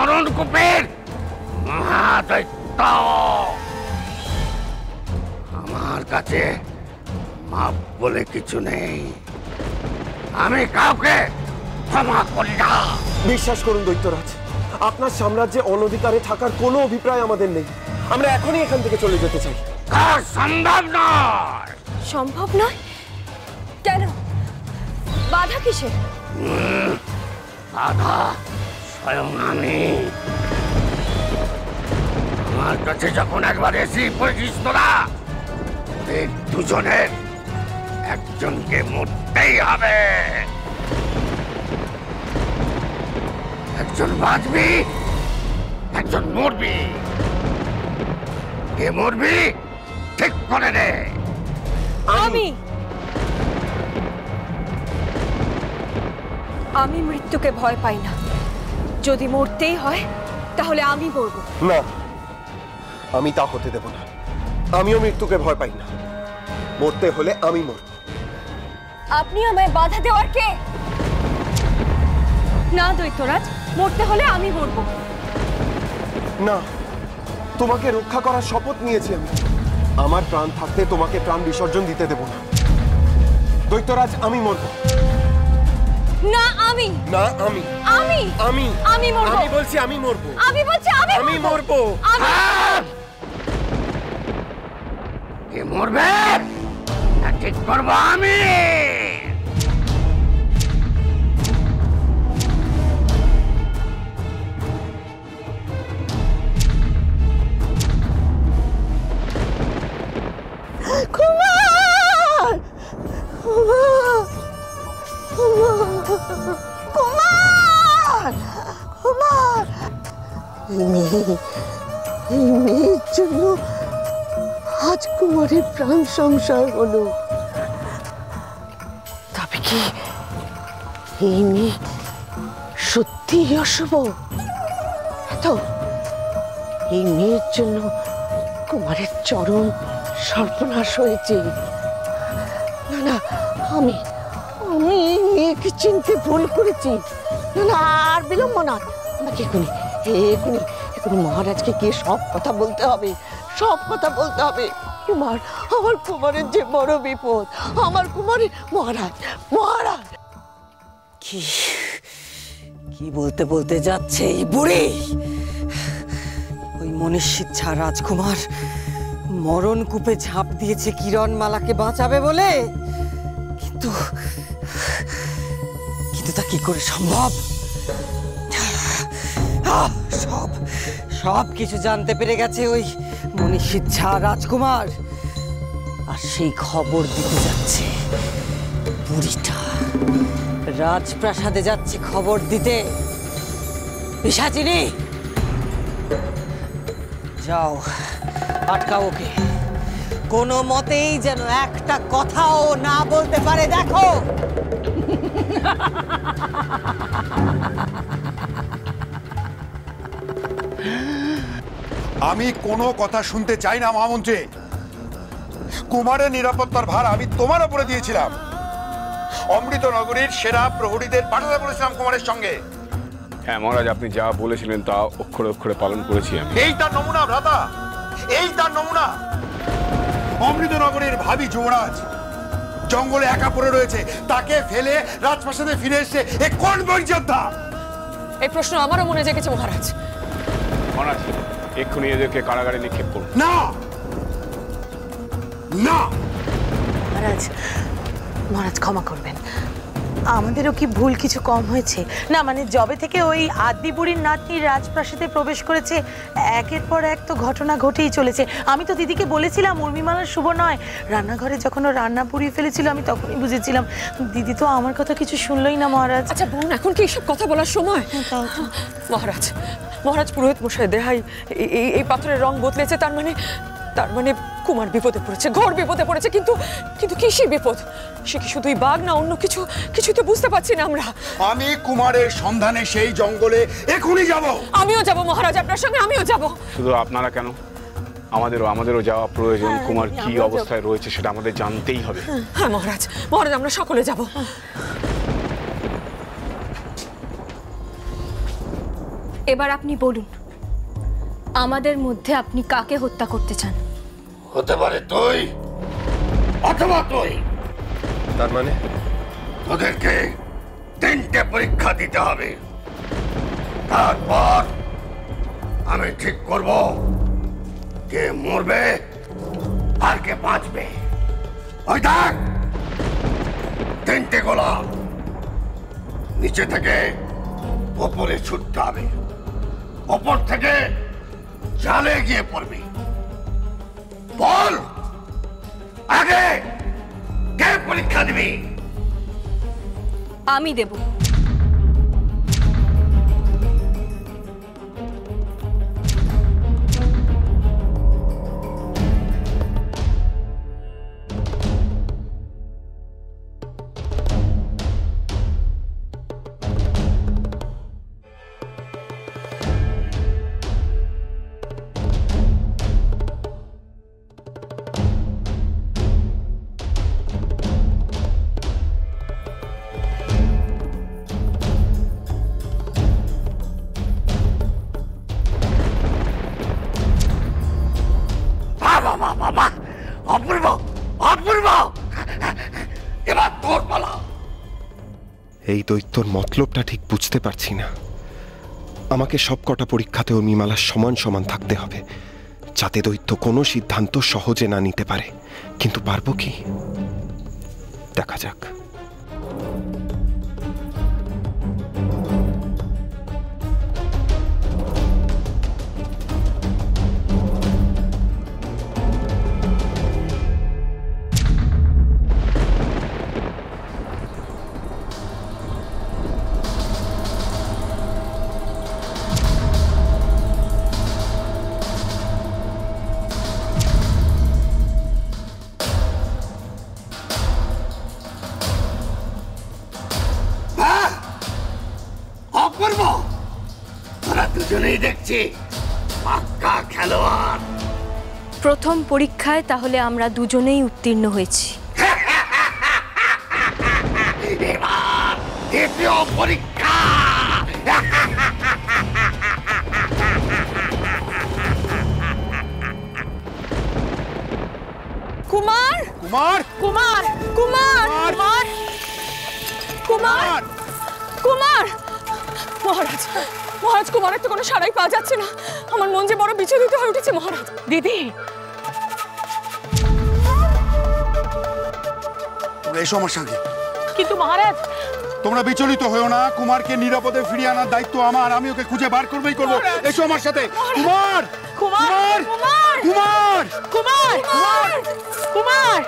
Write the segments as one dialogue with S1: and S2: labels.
S1: মরণকূপের মহাদৈত্য। আমার কাছে মাপ বলে কিছু নেই, আমি কাউকে ক্ষমা করি না।
S2: বিশ্বাস করুন দৈত্যরাজ, আপনার সাম্রাজ্যে অনধিকারে থাকার কোনো অভিপ্রায় আমাদের নেই। আমরা এখনই এখান থেকে চলে যেতে চাই।
S1: সম্ভব নয়।
S3: সম্ভব নয় কেন? বাধা কিসে?
S1: বাধা স্বয়ং আমি। আমার কাছে যখন একবার এসে পড়েছিস তোরা, এই দুজনের একজনকে মরতেই হবে। একজন বাঁচবি, একজন মরবি। কে মরবি ঠিক করে নে।
S3: আমি মৃত্যুকে ভয় পাই না। যদি মরতেই হয় তাহলে আমি মরব।
S2: না, আমি তা হতে দেব না। আমিও মৃত্যুকে ভয় পাই না। মরতে হলে আমি মরব।
S3: আপনি আমায় বাধা দেওয়ার কে? না দৈত্যরাজ, মরতে হলে আমি মরব।
S2: না, তোমাকে রক্ষা করার শপথ নিয়েছি আমি। আমার প্রাণ থাকতে তোমাকে প্রাণ বিসর্জন দিতে দেব না। দৈত্যরাজ, আমি মরব।
S3: না আমি।
S2: না আমি।
S3: আমি
S2: আমি
S3: আমি মরব।
S2: আমি বলছি আমি মরব।
S3: আমি বলছি
S2: আমি মরব।
S1: কে মরবে না ঠিক করব আমি।
S4: কুমার! কুমার! কুমার! এই মেয়ের জন্য আজ কুমারের প্রাণ সংশয় হলো। তবে কি এই মেয়ে সত্যি অশুভ? তো এই মেয়ের জন্য কুমারের চরম সর্বনাশ হয়েছে। না না, আমি এই মেয়েকে চিনতে ভুল করেছি। না না, আর বিলম্ব নয়, আমাকে এখনই মহারাজকে গিয়ে সব কথা বলতে হবে। সব কথা বলতে হবে। কুমার, আমার কুমারের যে বড় বিপদ। আমার কুমারের মহারাজ
S5: কি বলতে বলতে যাচ্ছে এই বুড়ি? ওই মনীষীচ্ছা রাজকুমার মরণকূপে ঝাঁপ দিয়েছে কিরণমালাকে বাঁচাবে বলে, কিন্তু তা কি করে সম্ভব? সব কিছু জানতে পেরে গেছে ওই মনীষীচ্ছা রাজকুমার, আর সেই খবর দিতে যাচ্ছে বুড়িটা। রাজপ্রাসাদে যাচ্ছে খবর দিতে। পিশাচিনী, যাও আটকাও ওকে। কোনো মতেই যেন একটা কথাও না বলতে পারে। দেখো,
S6: আমি কোনো কথা শুনতে চাই না মহামন্ত্রী। কুমারের নিরাপত্তার ভার আমি তোমার উপরে দিয়েছিলাম। অমৃত নগরীর সেরা প্রহরীদের পাঠাতে বলেছিলাম কুমারের সঙ্গে।
S7: হ্যাঁ মহারাজ, আপনি যা বলেছিলেন তা অক্ষরে অক্ষরে পালন করেছি আমি।
S6: এই তার নমুনা ভ্রাতা, এই তার নমুনা। অমৃত নগরীর ভাবি যুবরাজ জঙ্গলে একা পড়ে রয়েছে, তাকে ফেলে রাজপ্রাসাদে ফিরে এসে এ কোন মর্যাদা?
S3: এই প্রশ্ন আমারও মনে জেগেছে মহারাজ।
S7: মহারাজ, এক্ষুনি এদেরকে কারাগারে নিক্ষেপ করুন।
S6: না না
S4: মহারাজ ক্ষমা করবেন, আমাদেরও কি ভুল কিছু কম হয়েছে? না মানে যবে থেকে ওই আদি বুড়ির নাতনি রাজপ্রাসাদে প্রবেশ করেছে, একের পর এক তো ঘটনা ঘটেই চলেছে। আমি তো দিদিকে বলেছিলাম উর্মিমালার শুভ নয়। রান্নাঘরে যখন ও রান্না পুড়িয়ে ফেলেছিল আমি তখনই বুঝেছিলাম। দিদি তো আমার কথা কিছু শুনলই না মহারাজ।
S3: আচ্ছা বোন, এখন কি এসব কথা বলার সময়? মহারাজ পুরোহিত মশাই দেহাই এই পাথরের রং বদলেছে, তার মানে কুমার বিপদে পড়েছে, ঘোর বিপদে পড়েছে। কিন্তু কিসের বিপদ? সে কি শুধুই বাঘ না অন্য কিছু? কিছুই তো বুঝতে পারছি না আমরা।
S6: আমি কুমারের সন্ধানে সেই জঙ্গলে এখনই যাব।
S3: আমিও যাব মহারাজ, আপনার সঙ্গে আমিও যাব।
S7: শুধু আপনারা কেন, আমাদেরও যাওয়া প্রয়োজন। কুমার কি অবস্থায় রয়েছে সেটা আমাদের জানতেই হবে।
S3: হ্যাঁ মহারাজ, আমরা সকলে যাব।
S8: এবার আপনি বলুন, আমাদের মধ্যে আপনি কাকে হত্যা করতে চান?
S1: হতে পারে তুই অথবা তুই।
S2: তার মানে
S1: তোদেরকে 3টে পরীক্ষা দিতে হবে, তারপর আমি ঠিক করব কে মরবে আর কে বাঁচবে। ওই দেখ 3টে গোলা, নিচে থেকে ওপরে ছুটতে হবে, ওপর থেকে জালে গিয়ে পড়বি। বল আগে কে পরীক্ষা দিবি?
S8: আমি দেব।
S1: বাবা, অপূর্ব অপূর্ব, এবার তোর পালা।
S2: এই দৈত্যর মতলবটা ঠিক বুঝতে পারছি না। আমাকে সবকটা পরীক্ষাতে উর্মিমালার সমান সমান থাকতে হবে, যাতে দৈত্য কোনো সিদ্ধান্ত সহজে না নিতে পারে। কিন্তু পারবো কি? দেখা যাক।
S1: অপূর্ব, তোরা দুজনেই দেখছি পাক্কা খেলোয়াড়।
S8: প্রথম পরীক্ষায় তাহলে আমরা দুজনেই উত্তীর্ণ হয়েছি।
S1: এবার দ্বিতীয় পরীক্ষা।
S3: কুমার
S6: কুমার
S3: কুমার কুমার কুমার কুমার কুমার মহারাজ, মহারাজ, কুমারের তো কোনো সাড়াই পাওয়া যাচ্ছে না। আমার মন যে বড় বিচলিত হয়ে উঠেছে মহারাজ। দিদি,
S6: এসো আমার সঙ্গে।
S3: কিন্তু মহারাজ,
S6: তোমরা বিচলিত হয়েও না, কুমারকে নিরাপদে ফিরিয়ে আনার দায়িত্ব আমার। আমি ওকে খুঁজে বার করবই করবো। এসো আমার সাথে। কুমার
S3: কুমার
S6: কুমার কুমার
S3: কুমার কুমার কুমার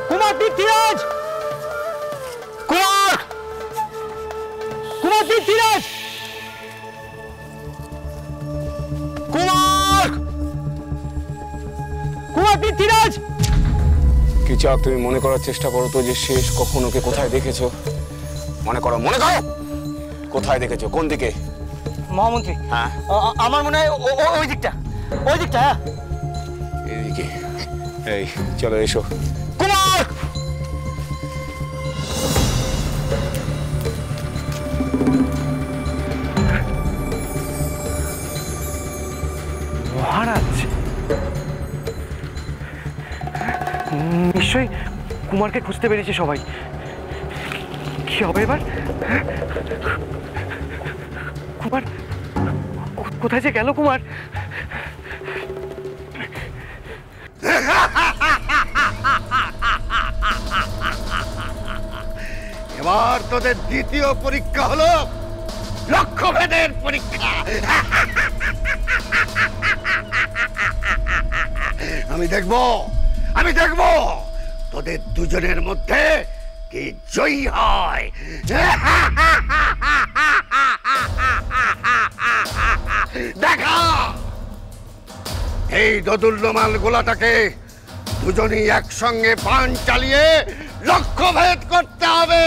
S5: কুমার পৃথ্বীরাজ, কুমার কুমার পৃথ্বীরাজ, কুমার কুমার পৃথ্বীরাজ।
S7: কি চাও তুমি? মনে করার চেষ্টা করো তো যে শেষ কখন ওকে কোথায় দেখেছো। মনে করো, মনে করো, কোথায় দেখেছো, কোন দিকে?
S5: মহামন্ত্রী,
S7: হ্যাঁ,
S5: আমার মনে হয় ওই দিকটা, ওই দিকটা।
S7: এইদিকে। এই চলো, এসো।
S5: কুমার
S9: মহারাজ, নিশ্চয়ই কুমারকে খুঁজতে পেরেছে সবাই। কি হবে এবার? কুমার কোথায় যে গেল? কুমার
S1: এবার তোদের দ্বিতীয় পরীক্ষা হলো লক্ষ্যভেদের পরীক্ষা। আমি দেখব তোদের দুজনের মধ্যে কে জয়ী হয়। দেখা, এই দোদুল্যমান গোলাটাকে দুজনেই একসঙ্গে বাণ চালিয়ে লক্ষ্যভেদ করতে হবে।